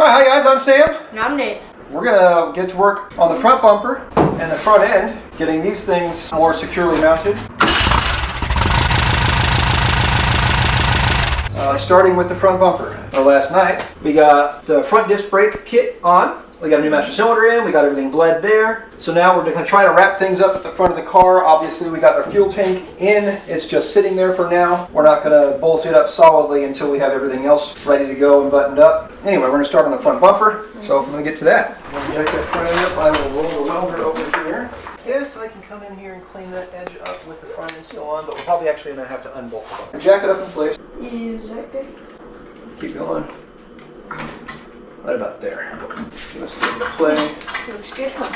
Alright, hi guys, I'm Sam. And I'm Nate. We're gonna get to work on the front bumper and the front end, getting these things more securely mounted. Starting with the front bumper. Last night, we got the front disc brake kit on. We got a new master cylinder in, we got everything bled there. So now we're gonna try to wrap things up at the front of the car. Obviously we got our fuel tank in, it's just sitting there for now. We're not gonna bolt it up solidly until we have everything else ready to go and buttoned up. Anyway, we're gonna start on the front bumper, so I'm gonna get to that. I'm gonna jack that front end up, I will roll the welder over here. Yes, I can come in here and clean that edge up with the front end still on, but we're probably actually gonna have to unbolt the bumper. Jack it up in place. Is that good? Keep going. Right about there. Give us a little play. Looks good, huh?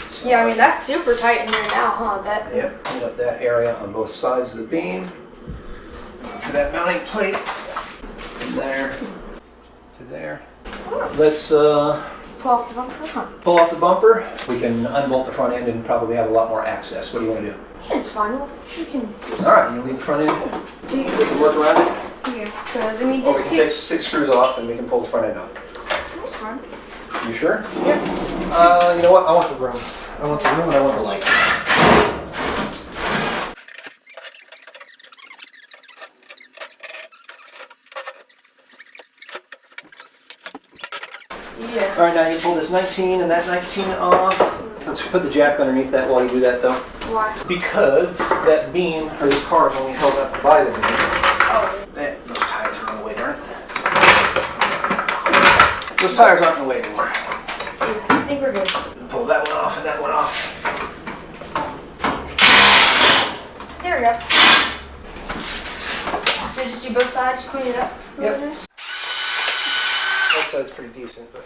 So, yeah, I mean, that's super tight in there now, huh? Yep, clean up that area on both sides of the beam. For that mounting plate. From there to there. Let's pull off the bumper, huh? pull off the bumper. We can unbolt the front end and probably have a lot more access. What do you want to do? Yeah, it's fine. We can just... Alright, you leave the front end. We can work around it. Yeah, because I mean, Or we just can take 6 screws off and we can pull the front end up. That's fine. You sure? Yeah. You know what? I want the room. I want the room and I want the light. Yeah. Alright, now you can pull this 19 and that 19 off. Let's put the jack underneath that while you do that though. Why? Because that beam, or this car, is only held up by the beam. Oh. Those tires are in the way, aren't they? Those tires aren't in the way anymore. Yeah, I think we're good. Pull that one off and that one off. There we go. So just do both sides, clean it up. Yep. Nice. That side's pretty decent, but...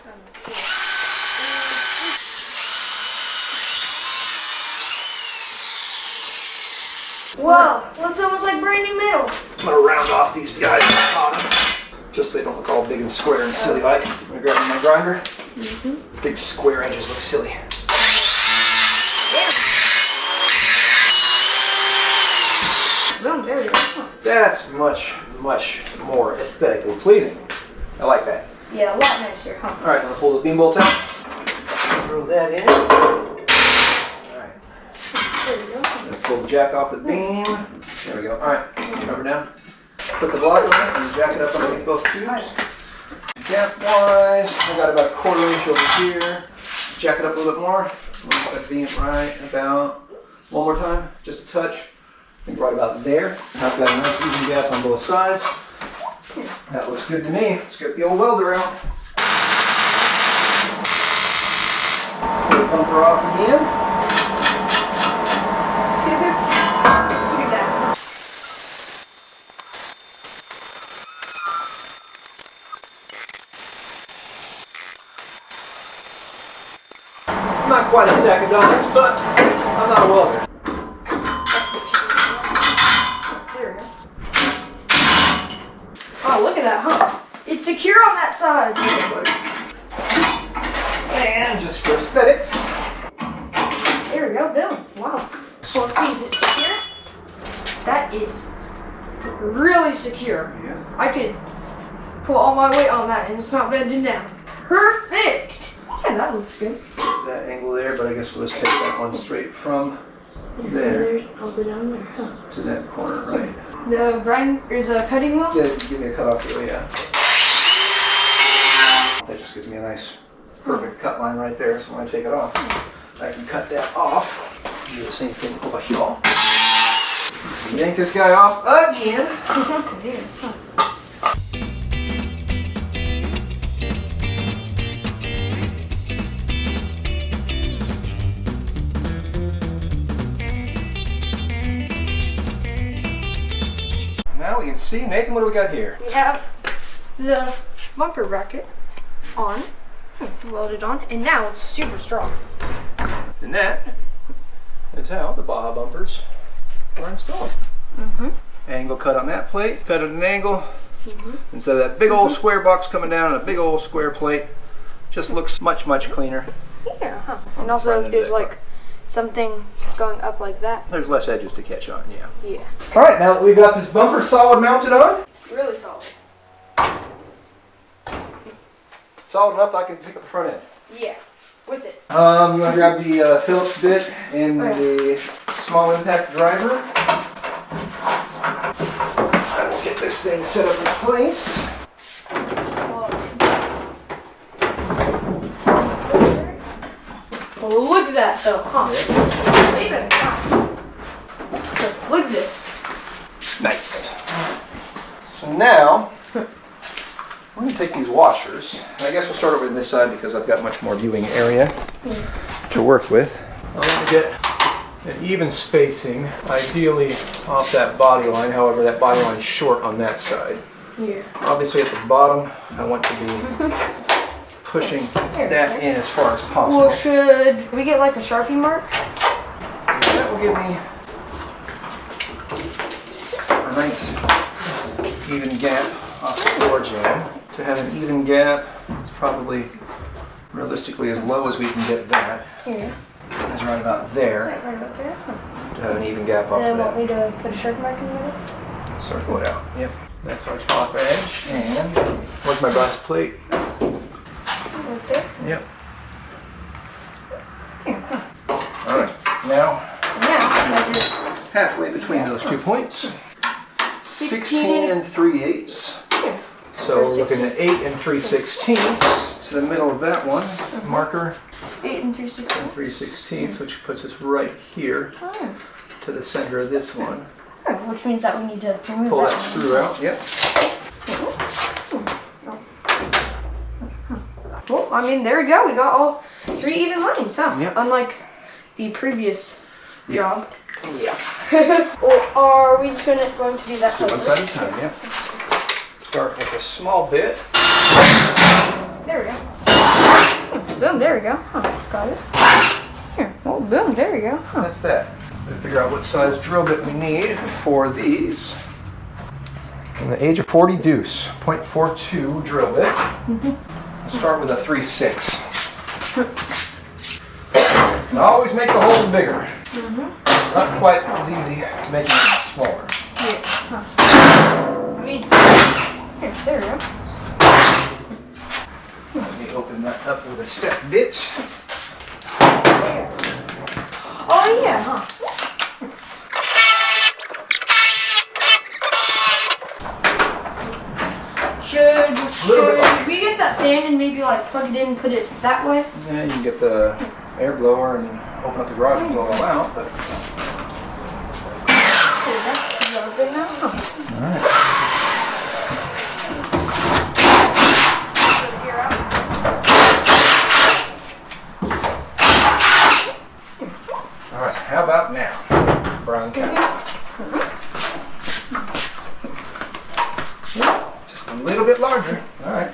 Whoa, looks almost like brand new metal. I'm gonna round off these guys at the bottom, just so they don't look all big and square and silly like. I'm gonna grab my grinder. Big square edges look silly. Yeah. Boom, there we go. Huh. That's much more aesthetically pleasing. I like that. Yeah, a lot nicer, huh? All right, I'm gonna pull those beam bolts out. Throw that in. All right. There we go. Gonna pull the jack off the beam. There we go. All right, cover down. Put the block on it and jack it up underneath both tubes. Gap wise, I got about 1/4 inch over here. Jack it up a little bit more. Put that beam right about, one more time, just a touch. I think right about there. I've got a nice even gap on both sides. That looks good to me. Let's get the old welder out. Pull the bumper off again. Not quite a stack of dimes, but I'm not a welder. There we go. Oh, look at that, huh? It's secure on that side. And just for aesthetics. There we go, Bill. Wow. So let's see, is it secure? That is really secure. Yeah. I could put all my weight on that and it's not bending down. Perfect. Yeah, that looks good. That angle there, but I guess we'll just take that one straight from there I'll go down there, huh? to that corner, right? The grind or the cutting wheel? Give me a cut off here, yeah. That just gives me a nice, perfect cut line right there. So when I take it off, I can cut that off. Do the same thing over here. So yank this guy off again. There. Huh. Now we can see, Nathan, what do we got here? We have the bumper bracket on, welded on, and now it's super strong. And that is how the Baja bumpers are installed. Angle cut on that plate, cut at an angle. Instead of that big old square box coming down and a big old square plate, just looks much cleaner. Yeah, huh. And also if there's like something going up like that. There's less edges to catch on, yeah. Yeah. All right, now that we've got this bumper solid mounted on, Really solid. solid enough that I can pick up the front end. Yeah, with it. You want to grab the Phillips bit and the small impact driver. I will get this thing set up in place. Well, look at that though, huh? Maybe. Look at this. Nice. So now, we're going to take these washers, and I guess we'll start over on this side because I've got much more viewing area to work with. I want to get an even spacing, ideally off that body line, however that body line is short on that side. Yeah. Obviously at the bottom, I want to be pushing that in as far as possible. Well, should we get like a Sharpie mark? That will give me a nice even gap off the floor jam. To have an even gap, it's probably realistically as low as we can get that. Here. It's right about there. Right about there. To have an even gap off And of then want that. me to put a Sharpie mark in the middle? Circle it out. Yep. That's our top edge. And where's my brass plate? Right there. Yep. Here, huh. Alright. Now, Now, halfway between those 2 points. 16 and 3/8. So we're looking at 8 and 3/16. To the middle of that one. Marker 8 and 3/16. 3/16, which puts us right here to the center of this one. Oh, which means that we need to remove Pull that one. screw out. Yep. Well, I mean, there we go. We got all 3 even lines, huh? Yep. Unlike the previous job. Yeah. Or are we just going to do that So one side at a time. Yep. Start with a small bit. There we go. Boom, there we go. Huh, got it. Here, well, boom, there we go. Huh. That's that. We'll figure out what size drill bit we need for these. In the age of 40 deuce, 0.42 drill bit. We'll start with a 3/6. And always make the hole bigger. Not quite as easy making it smaller. Yeah. Huh. I mean, here, there we go. Let me open that up with a step bit. Oh yeah, huh? Should we get that fan and maybe like plug it in and put it that way? Yeah, you can get the air blower and open up the garage and blow it all out, but Is that good now? Huh. alright. Alright, how about now? Brown cow. Just a little bit larger. Alright.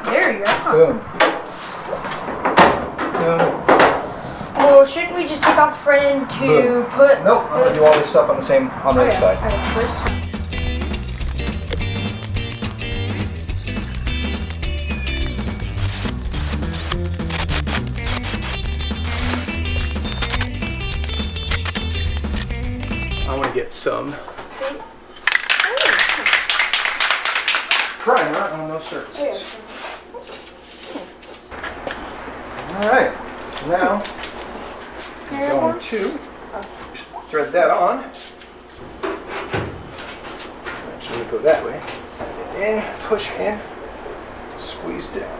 There you go. Huh. Boom. Boom. Well, shouldn't we just take off the front end to Boom. put? Nope, I'm gonna do all this stuff on the other side. Okay, first. I want to get some primer on those surfaces. Alright, now I'm going to thread that on. Actually, go that way. In, push in, squeeze down.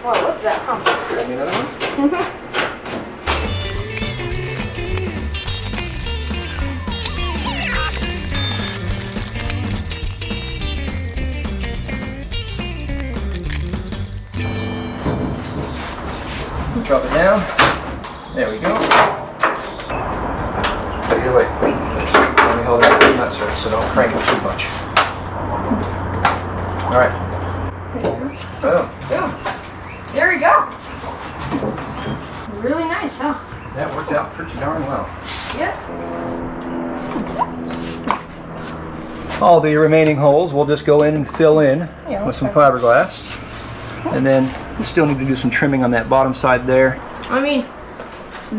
Wow, look at that, huh? Grab me another one. Drop it down. There we go. Either way, let me hold that nut surface so don't crank it too much. All right. Boom. Boom. There we go. Really nice, huh? That worked out pretty darn well. Yep. all the remaining holes we'll just go in and fill in Yeah, with some okay. fiberglass. And then we still need to do some trimming on that bottom side there. I mean,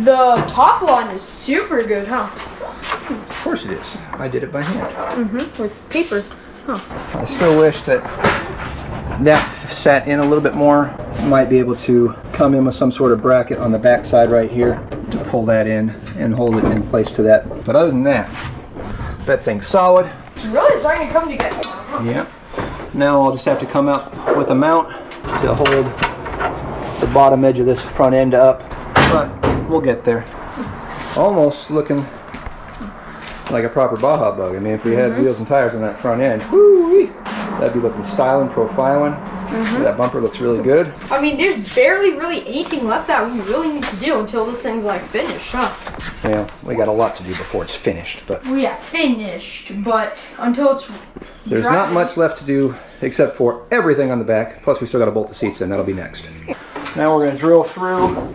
the top one is super good, huh? Of course it is. I did it by hand. With paper. Huh. I still wish that that sat in a little bit more. Might be able to come in with some sort of bracket on the back side right here to pull that in and hold it in place to that. But other than that, that thing's solid. It's really starting to come together. Yeah. Now I'll just have to come out with a mount to hold the bottom edge of this front end up, but we'll get there. Almost looking like a proper Baja Bug. I mean, if we had wheels and tires on that front end, woo-wee, that'd be looking styling, profiling. That bumper looks really good. I mean, there's barely really anything left that we really need to do until this thing's like finished, huh? Well, we got a lot to do before it's finished, but Well, yeah, finished, but until it's there's not much left to do except for everything on the back. Plus, we still got to bolt the seats in. That'll be next. Now we're going to drill through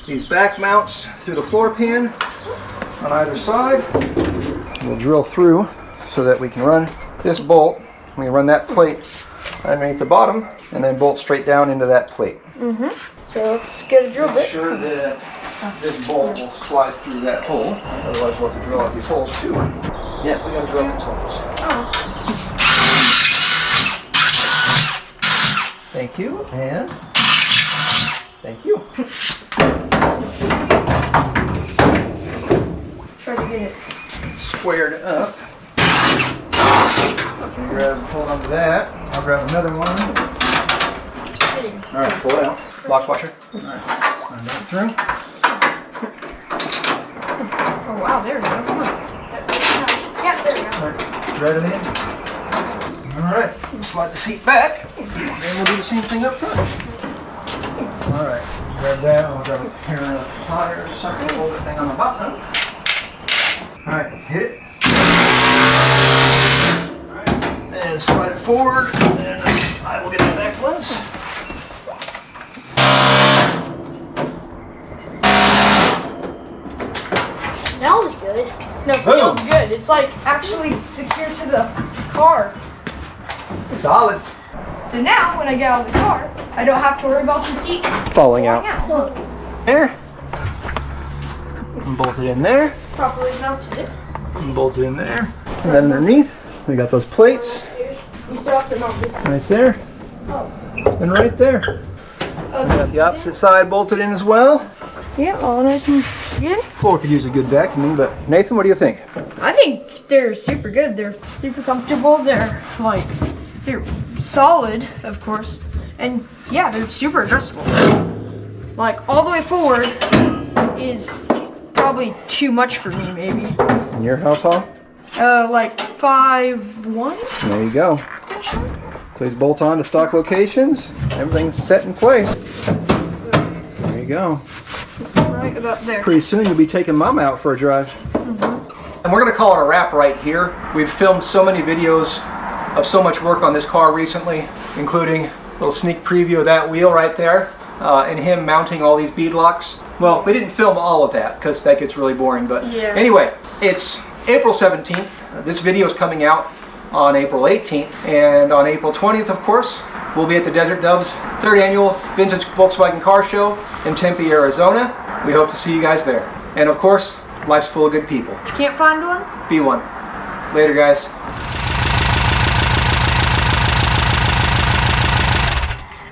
these back mounts through the floor pan on either side. We'll drill through so that we can run this bolt. We can run that plate underneath the bottom and then bolt straight down into that plate. So let's get a drill Make bit. sure that this bolt will slide through that hole. Otherwise, we'll have to drill out these holes too. Yeah, we got to drill out these holes. Oh. Thank you, and thank you. Try to get it. Squared up. Hold on to that. I'll grab another one. Sitting. All right, pull it out. Lock washer. All right, run that through. Oh wow, there we go. Come on. Yeah, there we go. All right, thread it in. All right, slide the seat back. And we'll do the same thing up front. All right, grab that. I'll grab a pair of pliers or something. Hold the thing on the bottom. All right, hit it. All right, and slide it forward. And I will get the back ones. Smells good. No, it feels good. It's like actually secure to the car. Solid. So now when I get out of the car, I don't have to worry about the seat Falling out. So There. And bolt it in there. properly mounted. And bolt it in there. And then underneath, we got those plates We still have to mount this. right there. Oh. And right there. We got the opposite side bolted in as well. Yeah, all nice and good. Floor could use a good vacuuming, but Nathan, what do you think? I think they're super good. They're super comfortable. They're solid, of course. And yeah, they're super adjustable. Like all the way forward is probably too much for me, maybe. In your house, Paul? Like 5'1", There you go. potentially. So these bolt on to stock locations. Everything's set in place. There you go. Right about there. Pretty soon you'll be taking Mama out for a drive. And we're going to call it a wrap right here. We've filmed so many videos of so much work on this car recently, including a little sneak preview of that wheel right there, and him mounting all these bead locks. Well, we didn't film all of that because that gets really boring, but Yeah. anyway, it's April 17th. This video is coming out on April 18th, and on April 20th, of course, we'll be at the Desert Dove's 3rd Annual Vintage Volkswagen Car Show in Tempe, Arizona. We hope to see you guys there. And of course, life's full of good people. If you can't find one, Be one. Later, guys.